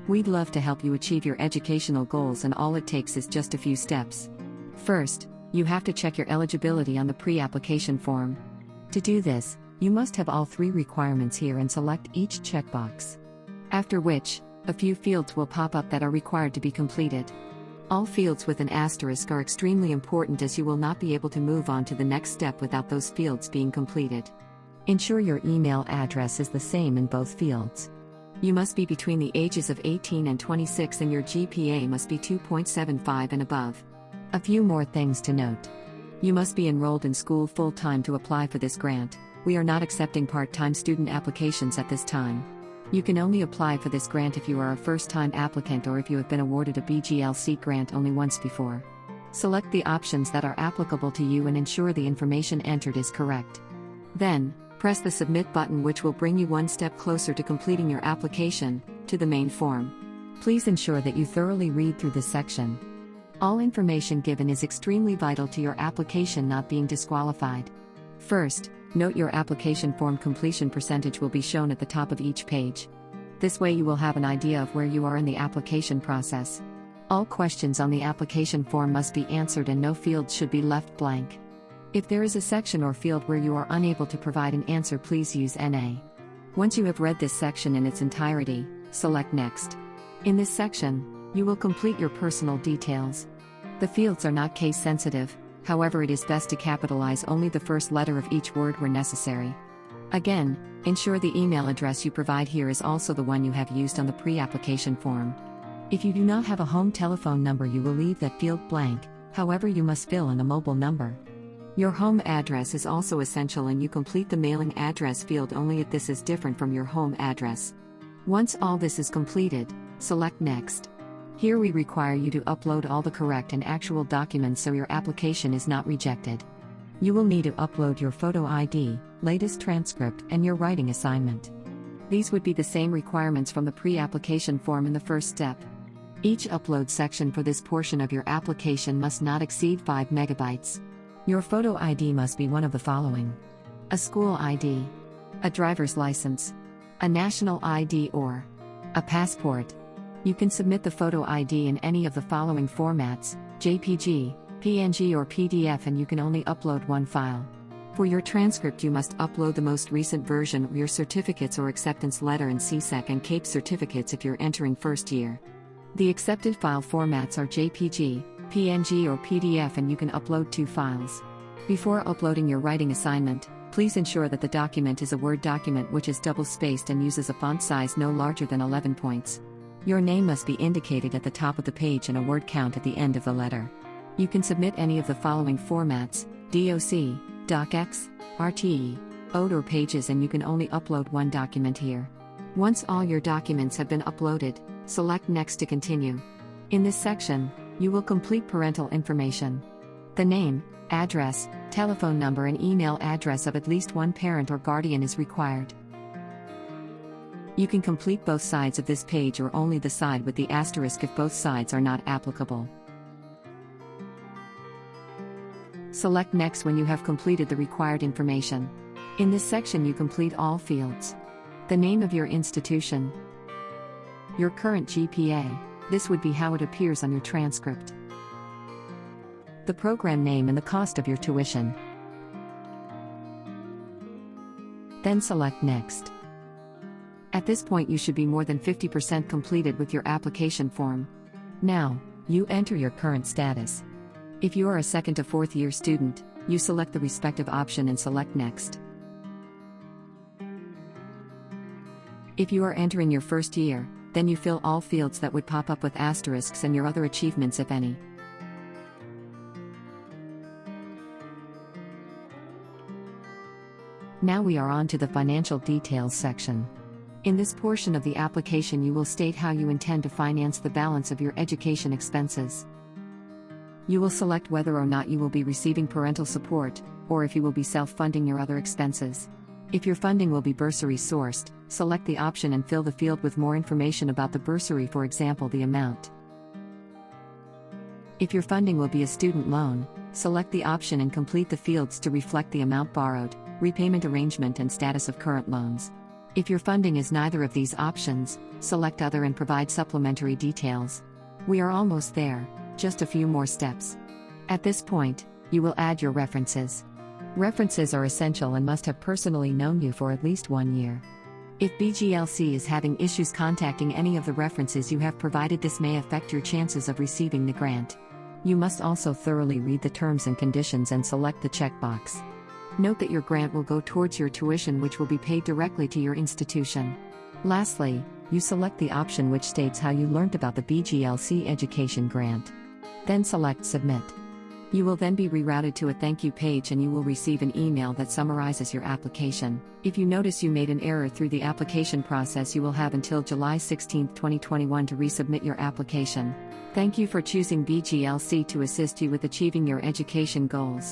We'd love to help you achieve your educational goals, and all it takes is just a few steps. First, you have to check your eligibility on the pre-application form. To do this, you must have all three requirements here and select each checkbox. After which, a few fields will pop up that are required to be completed. All fields with an asterisk are extremely important, as you will not be able to move on to the next step without those fields being completed. Ensure your email address is the same in both fields. You must be between the ages of 18 and 26, and your GPA must be 2.75 and above. A few more things to note. You must be enrolled in school full-time to apply for this grant. We are not accepting part-time student applications at this time. You can only apply for this grant if you are a first-time applicant or if you have been awarded a BGLC grant only once before. Select the options that are applicable to you and ensure the information entered is correct. Then, press the Submit button, which will bring you one step closer to completing your application to the main form. Please ensure that you thoroughly read through this section. All information given is extremely vital to your application not being disqualified. First, note your application form completion percentage will be shown at the top of each page. This way you will have an idea of where you are in the application process. All questions on the application form must be answered and no fields should be left blank. If there is a section or field where you are unable to provide an answer, please use NA. Once you have read this section in its entirety, select Next. In this section, you will complete your personal details. The fields are not case sensitive. However, it is best to capitalize only the first letter of each word where necessary. Again, ensure the email address you provide here is also the one you have used on the pre-application form. If you do not have a home telephone number, you will leave that field blank. However, you must fill in a mobile number. Your home address is also essential, and you complete the mailing address field only if this is different from your home address. Once all this is completed, select Next. Here we require you to upload all the correct and actual documents so your application is not rejected. You will need to upload your photo ID, latest transcript, and your writing assignment. These would be the same requirements from the pre-application form in the first step. Each upload section for this portion of your application must not exceed 5 megabytes. Your photo ID must be one of the following: a school ID, a driver's license, a national ID, or a passport. You can submit the photo ID in any of the following formats: JPG, PNG, or PDF, and you can only upload one file. For your transcript, you must upload the most recent version of your certificates or acceptance letter and CSEC and CAPE certificates if you're entering first year. The accepted file formats are JPG, PNG, or PDF, and you can upload 2 files. Before uploading your writing assignment, please ensure that the document is a Word document which is double-spaced and uses a font size no larger than 11 points. Your name must be indicated at the top of the page and a word count at the end of the letter. You can submit any of the following formats: DOC, DocX, RTE, ODE, or Pages, and you can only upload one document here. Once all your documents have been uploaded, select Next to continue. In this section, you will complete parental information. The name, address, telephone number, and email address of at least one parent or guardian is required. You can complete both sides of this page or only the side with the asterisk if both sides are not applicable. Select Next when you have completed the required information. In this section, you complete all fields: the name of your institution, your current GPA, this would be how it appears on your transcript, the program name, and the cost of your tuition. Then select Next. At this point, you should be more than 50% completed with your application form. Now, you enter your current status. If you are a 2nd to 4th year student, you select the respective option and select Next. If you are entering your first year, then you fill all fields that would pop up with asterisks and your other achievements, if any. Now we are on to the financial details section. In this portion of the application, you will state how you intend to finance the balance of your education expenses. You will select whether or not you will be receiving parental support, or if you will be self-funding your other expenses. If your funding will be bursary sourced, select the option and fill the field with more information about the bursary, for example, the amount. If your funding will be a student loan, select the option and complete the fields to reflect the amount borrowed, repayment arrangement, and status of current loans. If your funding is neither of these options, select Other and provide supplementary details. We are almost there, just a few more steps. At this point, you will add your references. References are essential and must have personally known you for at least 1 year. If BGLC is having issues contacting any of the references you have provided, this may affect your chances of receiving the grant. You must also thoroughly read the terms and conditions and select the checkbox. Note that your grant will go towards your tuition, which will be paid directly to your institution. Lastly, you select the option which states how you learned about the BGLC Education Grant. Then select Submit. You will then be rerouted to a thank you page and you will receive an email that summarizes your application. If you notice you made an error through the application process, you will have until July 16, 2021 to resubmit your application. Thank you for choosing BGLC to assist you with achieving your education goals.